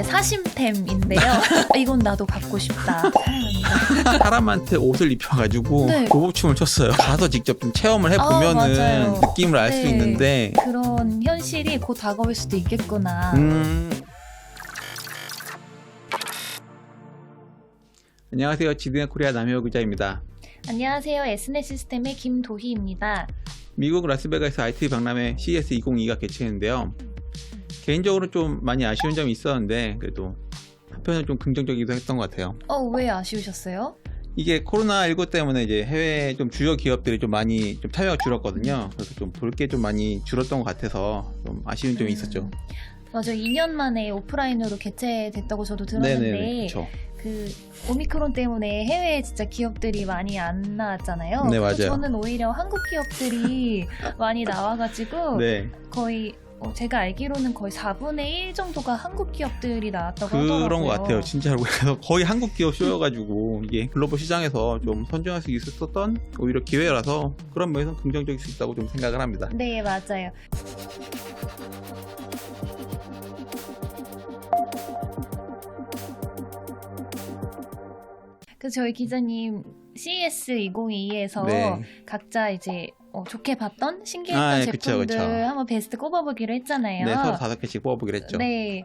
사심템인데요. 이건 나도 갖고 싶다. 사랑합니다. 사람한테 옷을 입혀가지고 네. 로봇춤을 췄어요. 가서 직접 좀 체험을 해보면은 맞아요. 느낌을 알 수 네. 있는데 그런 현실이 곧 다가올 수도 있겠구나. 안녕하세요. 지드네 코리아 남효 기자입니다. 안녕하세요. 에스네 시스템의 김도희입니다. 미국 라스베가스 IT 박람회 CES 2022가 개최했는데요. 개인적으로 좀 많이 아쉬운 점이 있었는데 그래도 한편은 좀 긍정적이기도 했던 것 같아요. 왜 아쉬우셨어요? 이게 코로나19 때문에 이제 해외 좀 주요 기업들이 좀 많이 좀 참여가 줄었거든요. 그래서 좀 볼 게 좀 많이 줄었던 것 같아서 좀 아쉬운 점이 있었죠. 맞아, 2년 만에 오프라인으로 개최됐다고 저도 들었는데 네네네, 그쵸. 그 오미크론 때문에 해외에 진짜 기업들이 많이 안 나왔잖아요. 네, 맞아요. 저는 오히려 한국 기업들이 많이 나와가지고 네. 거의 제가 알기로는 거의 4분의 1 정도가 한국 기업들이 나왔다고 하더라고요. 그런 것 같아요. 진짜로. 그래서 거의 한국 기업 쇼여가지고 이게 글로벌 시장에서 좀 선정할 수 있었던 오히려 기회라서 그런 면에서 긍정적일 수 있다고 좀 생각을 합니다. 네, 맞아요. 그래서 저희 기자님 CES 2022에서 네. 각자 이제 좋게 봤던 신기했던 네, 제품들 그쵸. 한번 베스트 꼽아보기로 했잖아요. 네, 서로 5개씩 뽑아보기로 했죠. 네,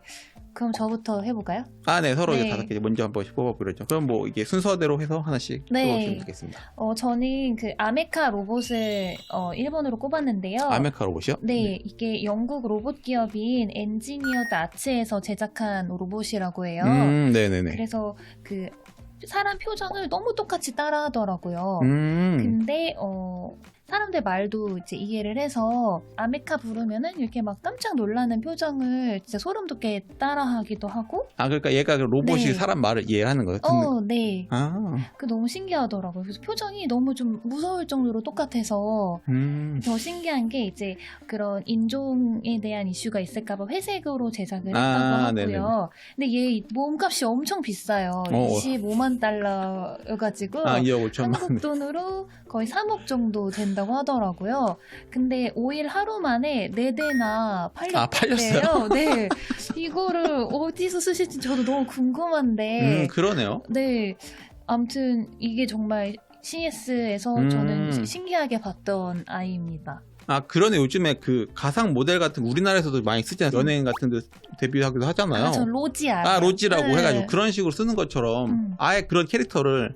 그럼 저부터 해볼까요? 네, 서로 네. 이제 5개 먼저 한 번씩 뽑아보기로 했죠. 그럼 뭐 이게 순서대로 해서 하나씩 네. 뽑아주시면 되겠습니다. 저는 그 아메카 로봇을 1번으로 꼽았는데요. 아메카 로봇이요? 네, 이게 영국 로봇 기업인 엔지니어드 아츠에서 제작한 로봇이라고 해요. 네네네. 그래서 그 사람 표정을 너무 똑같이 따라 하더라고요. 근데 사람들 말도 이제 이해를 해서 아메카 부르면은 이렇게 막 깜짝 놀라는 표정을 진짜 소름 돋게 따라하기도 하고. 그러니까 얘가 그 로봇이 네. 사람 말을 이해하는 거예요? 네. 아. 그 너무 신기하더라고요. 그래서 표정이 너무 좀 무서울 정도로 똑같아서 더 신기한 게 이제 그런 인종에 대한 이슈가 있을까봐 회색으로 제작을 했다고 하고요. 네네네. 근데 얘 몸값이 엄청 비싸요. 25만 달러여가지고 2억 5천만. 한국 돈으로 거의 3억 정도 된다고 하더라고요. 근데 5일 하루 만에 4대나 팔렸대요. 팔렸어요? 네. 이거를 어디서 쓰실지 저도 너무 궁금한데. 그러네요. 네. 아무튼 이게 정말 CES에서 저는 신기하게 봤던 아이입니다. 그러네. 요즘에 그 가상 모델 같은 거 우리나라에서도 많이 쓰잖아요. 연예인 같은 데 데뷔하기도 하잖아요. 전 로지 알아요. 로지라고 네. 해가지고 그런 식으로 쓰는 것처럼 아예 그런 캐릭터를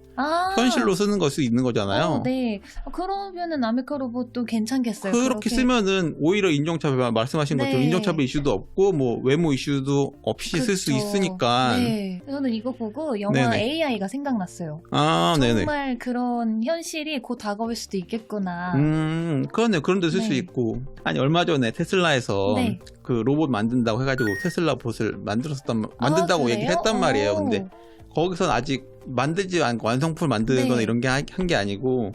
현실로 쓰는 걸 수 있는 거잖아요. 네. 그러면은 아메카 로봇도 괜찮겠어요. 그렇게 쓰면은 오히려 인종차별, 말씀하신 것처럼 인종차별 이슈도 없고 뭐 외모 이슈도 없이 쓸 수 있으니까. 네. 저는 이거 보고 영화 네네. AI가 생각났어요. 네네. 정말 그런 현실이 곧 다가올 수도 있겠구나. 그러네요. 그런 데 쓸 수 네. 있고. 아니 얼마 전에 테슬라에서 네. 그 로봇 만든다고 해가지고 테슬라 봇을 만든다고 그래요? 얘기했단 말이에요. 근데 거기선 아직 만들지 않고 완성품을 만드거나 네. 이런 게 한 게 아니고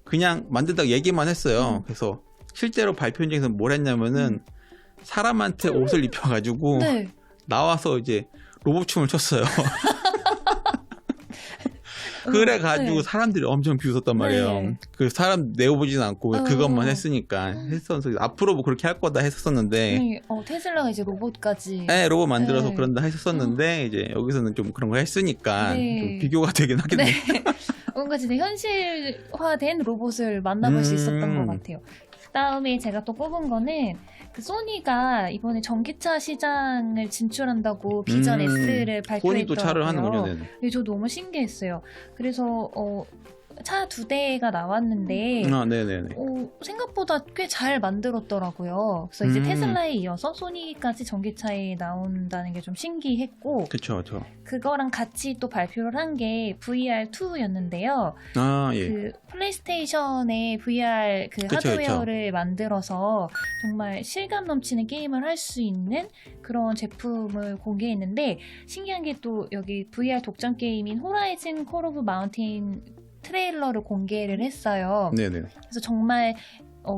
그냥 만든다고 얘기만 했어요. 그래서 실제로 발표 현장에서 뭘 했냐면은 사람한테 옷을 입혀가지고 네. 나와서 이제 로봇춤을 췄어요. 그래가지고 네. 사람들이 엄청 비웃었단 말이에요. 네. 그 사람 내어보진 않고 그것만 했으니까 했었는데 앞으로 뭐 그렇게 할 거다 했었는데 네. 테슬라가 이제 로봇까지. 네, 로봇 만들어서 네. 그런다 했었는데 이제 여기서는 좀 그런 거 했으니까 네. 좀 비교가 되긴 하겠네요. 네. 뭔가 진짜 현실화된 로봇을 만나볼 수 있었던 것 같아요. 그다음에 제가 또 꼽은 거는 그 소니가 이번에 전기차 시장을 진출한다고 비전 S를 발표했더라고요. 소니도 차를 하는군요. 네네. 네, 저 너무 신기했어요. 그래서 차 2대가 나왔는데 네네네. 생각보다 꽤 잘 만들었더라고요. 그래서 이제 테슬라에 이어서 소니까지 전기차에 나온다는 게 좀 신기했고, 그쵸. 그거랑 같이 또 발표를 한 게 VR2였는데요. 예. 그 플레이스테이션의 VR 그 그쵸, 하드웨어를 만들어서 정말 실감 넘치는 게임을 할 수 있는 그런 제품을 공개했는데, 신기한 게 또 여기 VR 독점 게임인 호라이즌 콜 오브 마운틴 트레일러를 공개를 했어요. 네네. 그래서 정말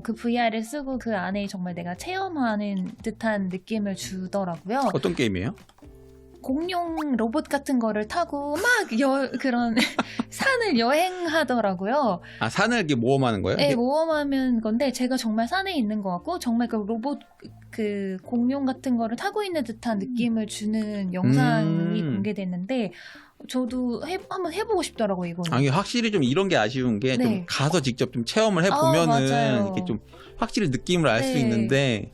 그 VR을 쓰고 그 안에 정말 내가 체험하는 듯한 느낌을 주더라고요. 어떤 게임이에요? 공룡 로봇 같은 거를 타고 막 그런 산을 여행하더라고요. 산을 이렇게 모험하는 거예요? 네, 모험하는 건데 제가 정말 산에 있는 것 같고 정말 그 로봇 그 공룡 같은 거를 타고 있는 듯한 느낌을 주는 영상이 공개됐는데 저도 한번 해보고 싶더라고요, 이거는. 아니 확실히 좀 이런 게 아쉬운 게 좀 네. 가서 직접 좀 체험을 해보면은 맞아요. 이렇게 좀 확실히 느낌을 알 수 네. 있는데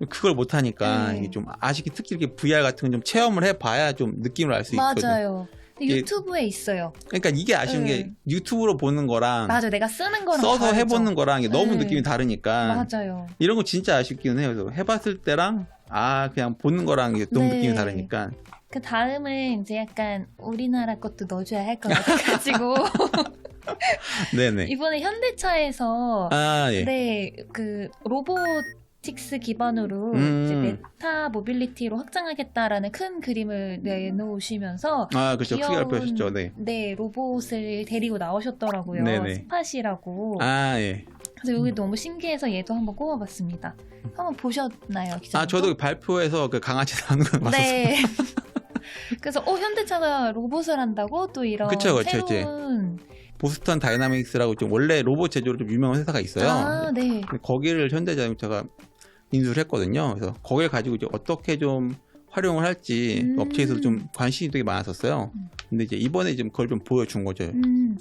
그걸 못 하니까 네. 이게 좀 아쉽게 특히 이렇게 VR 같은 건 좀 체험을 해봐야 좀 느낌을 알 수 있거든. 맞아요. 근데 이게- 유튜브에 있어요. 그러니까 이게 아쉬운 네. 게 유튜브로 보는 거랑 맞아, 내가 쓰는 거랑 써서 다르죠. 해보는 거랑 이게 너무 네. 느낌이 다르니까 맞아요. 이런 거 진짜 아쉽기는 해요. 그래서 해봤을 때랑 그냥 보는 거랑 이게 너무 네. 느낌이 다르니까. 그 다음은 이제 약간 우리나라 것도 넣어줘야 할 것 같아가지고 네네. 이번에 현대차에서 예. 네, 그 로보틱스 기반으로 이제 메타 모빌리티로 확장하겠다라는 큰 그림을 내놓으시면서 그렇죠. 크게 발표하셨죠. 네. 네, 로봇을 데리고 나오셨더라고요. 네네. 스팟이라고. 예. 그래서 여기 너무 신기해서 얘도 한번 꼽아봤습니다. 한번 보셨나요, 기자님? 저도 발표에서 그 강아지 나오는 거 봤었어요. 네. 그래서 현대차가 로봇을 한다고 또 이런 그쵸, 그쵸, 새로운 보스턴 다이나믹스라고 좀 원래 로봇 제조로 좀 유명한 회사가 있어요. 네. 근데 거기를 현대자동차가 인수를 했거든요. 그래서 거기를 가지고 이제 어떻게 좀 활용을 할지 업체에서 좀 관심이 되게 많았었어요. 근데 이제 이번에 좀 그걸 좀 보여준 거죠.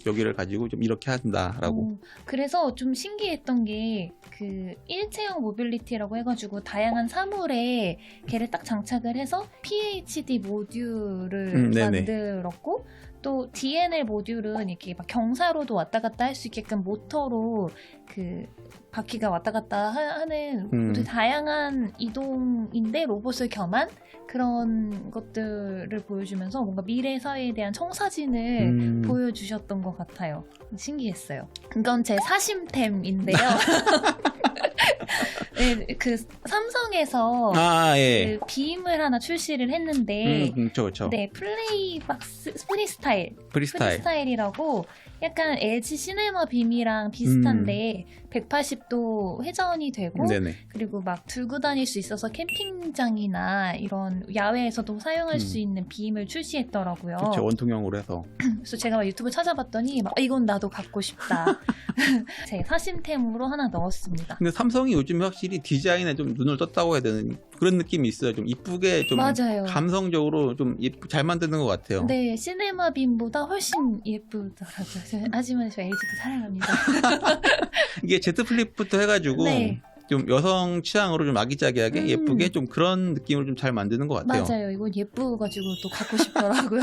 여기를 가지고 좀 이렇게 한다라고. 그래서 좀 신기했던 게 그 일체형 모빌리티라고 해가지고 다양한 사물에 걔를 딱 장착을 해서 PHD 모듈을 네네. 만들었고 또 DNL 모듈은 이렇게 막 경사로도 왔다 갔다 할 수 있게끔 모터로 그 바퀴가 왔다 갔다 하는 되게 다양한 이동인데 로봇을 겸한 그런 것들을 보여주면서 뭔가 미래 사회에 대한 청사진을 보여주셨던 것 같아요. 신기했어요. 이건 제 사심템인데요. 네, 그 삼성에서 예. 그 빔을 하나 출시를 했는데 그렇죠. 네, 플레이박스 프리스타일 프리스타일. 프리스타일이라고 약간 LG 시네마 빔이랑 비슷한데 180도 회전이 되고 네네. 그리고 막 들고 다닐 수 있어서 캠핑장이나 이런 야외에서도 사용할 수 있는 빔을 출시했더라고요. 그렇죠. 원통형으로 해서. 그래서 제가 막 유튜브 찾아봤더니 막 이건 나도 갖고 싶다. 제 사심템으로 하나 넣었습니다. 근데 삼성이 요즘 확실히 디자인에 좀 눈을 떴다고 해야 되는 그런 느낌이 있어요. 좀 이쁘게 좀 맞아요. 감성적으로 좀 잘 만드는 것 같아요. 네, 시네마 빔보다 훨씬 예쁘더라고요. 하지만 저 LG도 사랑합니다. 이게 Z 플립부터 해가지고 네. 좀 여성 취향으로 좀 아기자기하게 예쁘게 좀 그런 느낌을 좀 잘 만드는 것 같아요. 맞아요. 이거 예쁘가지고 또 갖고 싶더라고요.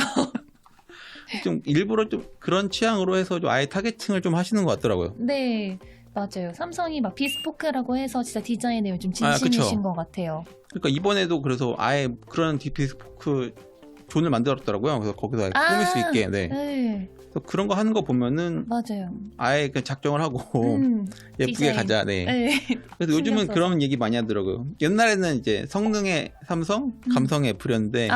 좀 일부러 좀 그런 취향으로 해서 좀 아예 타겟팅을 좀 하시는 것 같더라고요. 네, 맞아요. 삼성이 막 비스포크라고 해서 진짜 디자인에 요즘 그쵸. 진심이신 것 같아요. 그러니까 이번에도 그래서 아예 그런 디스크 존을 만들었더라고요. 그래서 거기서 아예 꾸밀 수 있게. 네. 네, 그래서 그런 거 하는 거 보면은 맞아요. 아예 그냥 작정을 하고 예쁘게 디자인. 가자. 네. 네. 그래서 요즘은 신경 써서. 그런 얘기 많이 하더라고요. 옛날에는 이제 성능의 삼성, 감성의 애플이었는데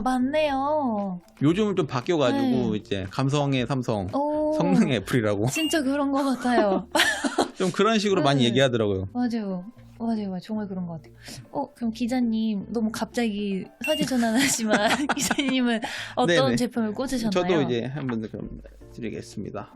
맞네요. 요즘은 좀 바뀌어가지고 네. 이제 감성의 삼성, 오, 성능의 애플이라고 진짜 그런 것 같아요. 좀 그런 식으로 많이 네. 얘기하더라고요. 맞아요. 정말 그런 것 같아요. 그럼 기자님 너무 갑자기 사지 전환하지만 기자님은 어떤 네네. 제품을 꽂으셨나요? 저도 이제 한번 그럼 드리겠습니다.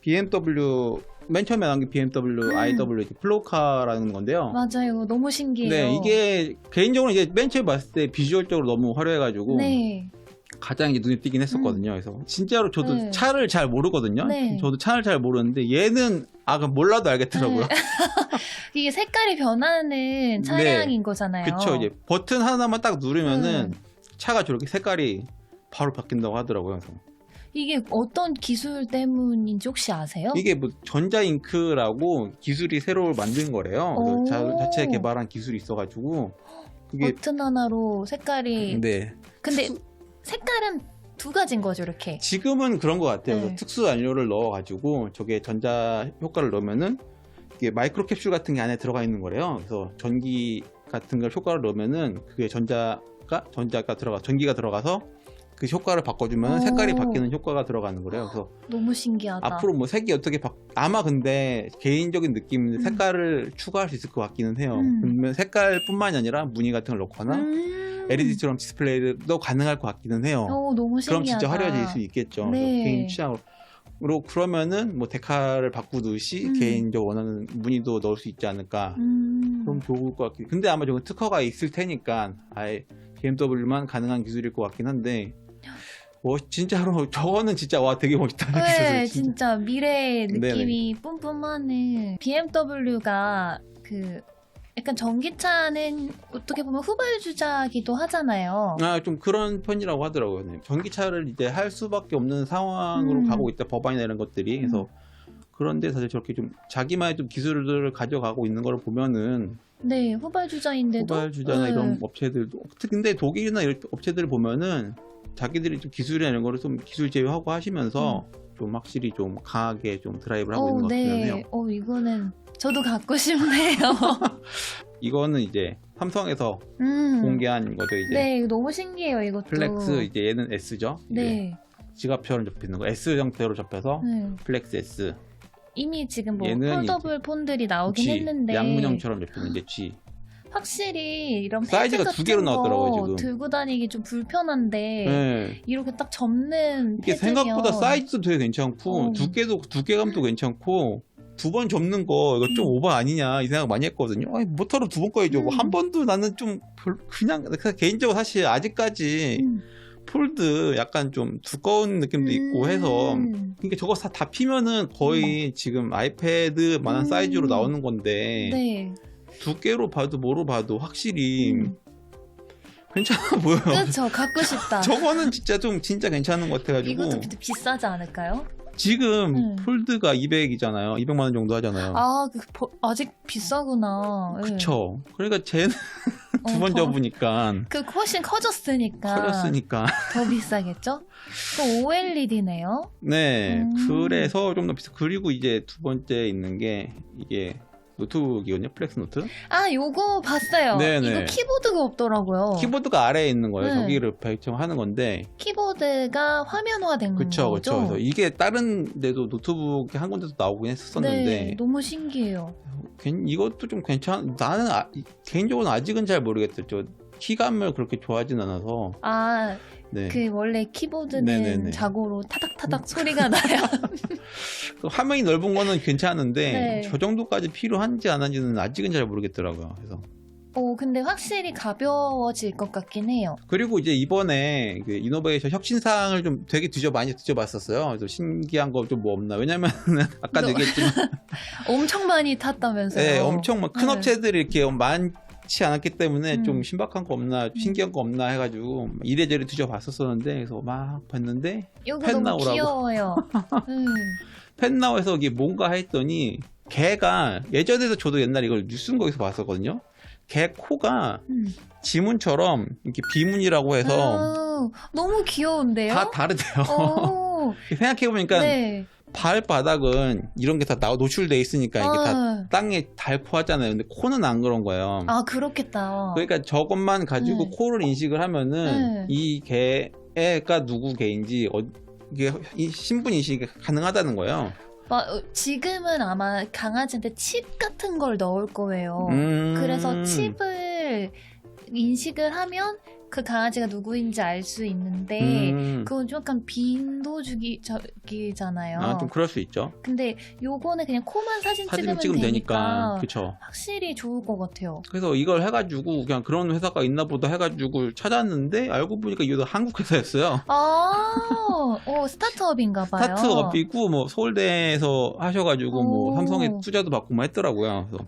BMW 맨 처음에 나온 게 BMW iW 플로카라는 건데요. 맞아요. 너무 신기해요. 네, 이게 개인적으로 이제 맨 처음에 봤을 때 비주얼적으로 너무 화려해가지고 네. 가장 이제 눈에 띄긴 했었거든요. 그래서 진짜로 저도 네. 차를 잘 모르거든요. 네. 저도 차를 잘 모르는데 얘는 그럼 몰라도 알겠더라고요. 네. 이게 색깔이 변하는 차량인 거잖아요. 그쵸. 이제 버튼 하나만 딱 누르면은 네. 차가 저렇게 색깔이 바로 바뀐다고 하더라고요. 그래서 이게 어떤 기술 때문인지 혹시 아세요? 이게 뭐 전자잉크라고 기술이 새로 만든 거래요. 오. 그래서 자체 개발한 기술이 있어가지고 그게 버튼 하나로 색깔이 네. 근데 색깔은 두 가지인 거죠, 이렇게. 지금은 그런 것 같아요. 네. 그래서 특수 안료를 넣어가지고 저게 전자 효과를 넣으면은 이게 마이크로 캡슐 같은 게 안에 들어가 있는 거래요. 그래서 전기 같은 걸 효과를 넣으면은 그게 전기가 들어가서 그 효과를 바꿔주면 색깔이 바뀌는 효과가 들어가는 거래요. 그래서 너무 신기하다. 앞으로 뭐 색이 어떻게 아마 근데 개인적인 느낌인데 색깔을 추가할 수 있을 것 같기는 해요. 그러면 색깔뿐만이 아니라 무늬 같은 걸 넣거나 LED처럼 디스플레이도 가능할 것 같기는 해요. 너무 신기하다. 그럼 진짜 화려해질 수 있겠죠. 네. 개인 취향으로. 그러면은 뭐 데카를 바꾸듯이 개인적으로 원하는 무늬도 넣을 수 있지 않을까. 그럼 좋을 것 같긴. 근데 아마 저거 특허가 있을 테니까 아예 BMW만 가능한 기술일 것 같긴 한데. 진짜로 저거는 진짜 와 되게 멋있다. 네, 기술, 진짜 미래의 네네. 느낌이 뿜뿜하는. BMW가 그 약간 전기차는 어떻게 보면 후발주자기도 하잖아요. 좀 그런 편이라고 하더라고요. 네. 전기차를 이제 할 수밖에 없는 상황으로 가고 있다. 법안이나 이런 것들이. 그래서 그런데 사실 저렇게 좀 자기만의 좀 기술들을 가져가고 있는 걸 보면은 네, 후발주자인데도 후발주자나 네. 이런 업체들도 근데 독일이나 이런 업체들을 보면은 자기들이 좀 기술이나 이런 거를 좀 기술 제휴하고 하시면서 좀 확실히 좀 강하게 좀 드라이브를 하고 있는 것 같긴 네. 해요. 이거는 저도 갖고 싶네요. 이거는 이제 삼성에서 공개한 거죠. 이제 네, 이거 너무 신기해요, 이것도. 플렉스 이제 얘는 S죠. 네. 지갑처럼 접히는 거 S 형태로 접혀서 네. 플렉스 S. 이미 지금 뭐 얘는 폴더블 폰들이 나오긴 G, 했는데 양문형처럼 접히는 이제 G. 확실히 이런 사이즈가 패드 두 개로 같은 나왔더라고요, 거 지금. 들고 다니기 좀 불편한데 네. 이렇게 딱 접는 이게 패드면 생각보다 사이즈도 되게 괜찮고 두께감도 괜찮고 두 번 접는 거 이거 좀 오버 아니냐 이 생각 많이 했거든요. 아니, 모터로 두 번 꺼야죠. 한 번도 나는 좀 그냥 개인적으로 사실 아직까지 폴드 약간 좀 두꺼운 느낌도 있고 해서 그러니까 저거 다 피면은 거의 지금 아이패드만한 사이즈로 나오는 건데 네. 두께로 봐도 뭐로 봐도 확실히 괜찮아 보여요. 그렇죠. 갖고 싶다. 저거는 진짜 괜찮은 것 같아가지고. 이것도 비싸지 않을까요? 지금 폴드가 200이잖아요. 200만 원 정도 하잖아요. 아직 비싸구나. 그쵸. 그러니까 쟤는 두 번 접으니까. 훨씬 커졌으니까 더 비싸겠죠? 또 OLED네요. 네. 그래서 좀 더 비싸. 그리고 이제 두 번째 있는 게 이게 노트북이거든요. 플렉스 노트. 요거 봤어요. 네네. 이거 키보드가 없더라고요. 키보드가 아래에 있는 거예요. 네. 저기를 배경하는 건데. 키보드가 화면화된 거죠? 그쵸. 그래서 이게 다른 데도 노트북 한 군데도 나오긴 했었는데. 네, 너무 신기해요. 이것도 좀 나는 개인적으로는 아직은 잘 모르겠어요. 키감을 그렇게 좋아하진 않아서. 네. 원래 키보드는 네네네. 자고로 타닥타닥 소리가 나요. 화면이 넓은 거는 괜찮은데 네. 저 정도까지 필요한지 안 한지는 아직은 잘 모르겠더라고요. 그래서 근데 확실히 가벼워질 것 같긴 해요. 그리고 이제 이번에 그 이노베이션 혁신사항을 좀 되게 많이 뒤져봤었어요. 그래서 신기한 거 좀 뭐 없나. 왜냐면 아까도 얘기했지만 엄청 많이 탔다면서요. 네, 엄청 큰 네. 업체들이 이렇게 많지 않았기 때문에 좀 신박한 거 없나, 신기한 거 없나 해가지고 이래저래 뒤져봤었었는데 그래서 막 봤는데 이거 펜 너무 나오라고. 귀여워요. 펜나우에서 이게 뭔가 했더니 개가 예전에도 저도 옛날에 이걸 뉴스 거기서 봤었거든요. 개 코가 지문처럼 이렇게 비문이라고 해서 너무 귀여운데요? 다 다르대요. 생각해보니까 네. 발바닥은 이런 게 다 노출돼 있으니까 이게 다 땅에 닳고 하잖아요. 근데 코는 안 그런 거예요. 그렇겠다. 그러니까 저것만 가지고 코를 인식을 하면은 이 개가 누구 개인지 이게 신분 인식이 가능하다는 거예요. 지금은 아마 강아지한테 칩 같은 걸 넣을 거예요. 그래서 칩을 인식을 하면 그 강아지가 누구인지 알 수 있는데 그건 좀 약간 빈도주기잖아요. 좀 그럴 수 있죠. 근데 요거는 그냥 코만 사진 찍으면 되니까 그쵸. 확실히 좋을 것 같아요. 그래서 이걸 해가지고 그냥 그런 회사가 있나 보다 해가지고 찾았는데 알고 보니까 이거 한국 회사였어요. 스타트업인가 봐요. 스타트업이고 뭐 서울대에서 하셔가지고 뭐 삼성에 투자도 받고 뭐 했더라고요. 그래서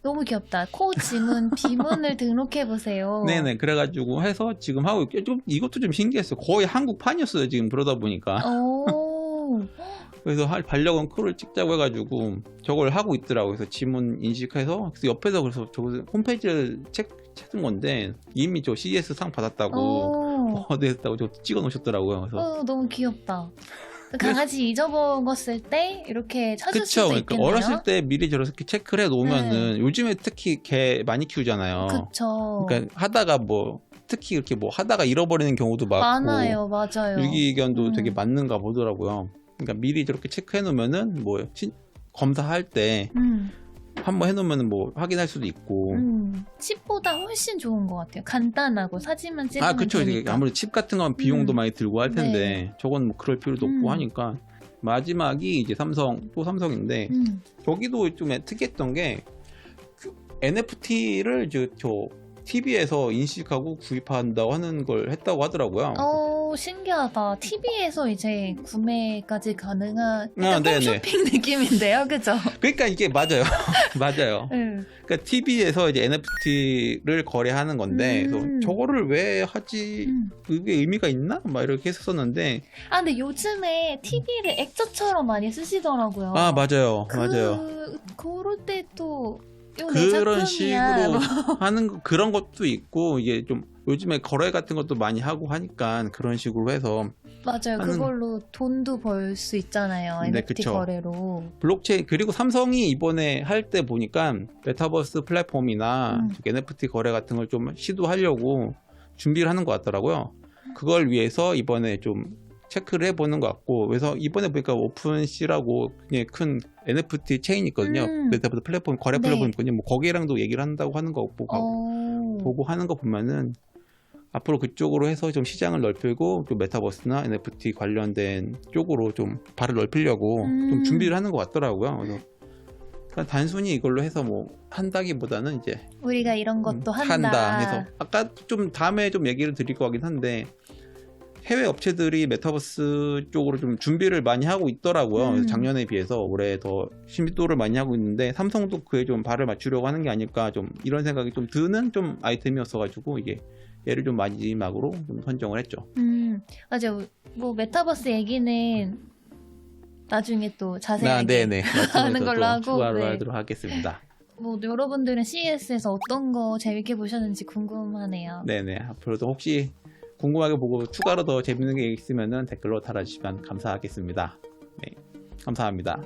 너무 귀엽다. 코 지문, 비문을 등록해보세요. 네네. 그래가지고 해서 지금 하고 이것도 좀 신기했어요. 거의 한국판이었어요. 지금 그러다 보니까. 그래서 반려견 코를 찍자고 해가지고 저걸 하고 있더라고요. 그래서 지문 인식해서 옆에서 그래서 저 홈페이지를 찾은 건데 이미 저 CES 상 받았다고 어디했다고 저 찍어 놓으셨더라고요. 그래서 너무 귀엽다. 강아지 잊어먹었을 때 이렇게 찾을 수도 그러니까 있겠네요. 어렸을 때 미리 저렇게 체크를 해놓으면은 요즘에 특히 개 많이 키우잖아요. 그쵸. 그러니까 하다가 특히 이렇게 하다가 잃어버리는 경우도 많고 맞아요. 유기견도 되게 많는가 보더라고요. 그러니까 미리 저렇게 체크해놓으면은 검사할 때 한번 해놓으면 확인할 수도 있고. 칩보다 훨씬 좋은 것 같아요. 간단하고 사진만 찍으면 그쵸. 되니까. 아무래도 칩 같은 건 비용도 많이 들고 할 텐데 저건 그럴 필요도 없고 하니까 마지막이 이제 또 삼성인데 저기도 좀 특이했던 게 NFT를 저 TV에서 인식하고 구입한다고 하는 걸 했다고 하더라고요. 신기하다. TV에서 이제 구매까지 가능한 네네. 홈쇼핑 느낌인데요, 그죠? 그러니까 이게 맞아요. 맞아요. 그러니까 TV에서 이제 NFT를 거래하는 건데 그래서 저거를 왜 하지? 그게 의미가 있나? 막 이렇게 했었는데 근데 요즘에 TV를 액자처럼 많이 쓰시더라고요. 맞아요. 그럴 때 또 그런 식으로 하는 그런 것도 있고 이게 좀 요즘에 거래 같은 것도 많이 하고 하니까 그런 식으로 해서 맞아요. 그걸로 돈도 벌 수 있잖아요. 네, NFT 그쵸. 거래로. 블록체인 그리고 삼성이 이번에 할 때 보니까 메타버스 플랫폼이나 NFT 거래 같은 걸 좀 시도하려고 준비를 하는 것 같더라고요. 그걸 위해서 이번에 좀 체크를 해보는 것 같고 그래서 이번에 보니까 오픈C라고 굉장히 큰 NFT 체인이 있거든요. 메타버스 플랫폼 거래 플랫폼이 있거든요. 뭐 거기랑도 얘기를 한다고 하는 거 보고 하는 거 보면은 앞으로 그쪽으로 해서 좀 시장을 넓히고 또 메타버스나 NFT 관련된 쪽으로 좀 발을 넓히려고 좀 준비를 하는 것 같더라고요. 그래서 그냥 단순히 이걸로 해서 뭐 한다기보다는 이제 우리가 이런 것도 한다. 해서 아까 좀 다음에 좀 얘기를 드릴 거 같긴 한데 해외 업체들이 메타버스 쪽으로 좀 준비를 많이 하고 있더라고요. 그래서 작년에 비해서 올해 더 신비도를 많이 하고 있는데 삼성도 그에 좀 발을 맞추려고 하는 게 아닐까 좀 이런 생각이 좀 드는 좀 아이템이었어가지고 이게 얘를 좀 마지막으로 좀 선정을 했죠. 맞아요. 뭐 메타버스 얘기는 나중에 또 자세하게 네네. 하는 걸로 하고 추가로 하도록 하겠습니다. 뭐 여러분들은 CES에서 어떤 거 재밌게 보셨는지 궁금하네요. 네네. 앞으로도 혹시 궁금하게 보고 추가로 더 재밌는 게 있으면 댓글로 달아주시면 감사하겠습니다. 네, 감사합니다.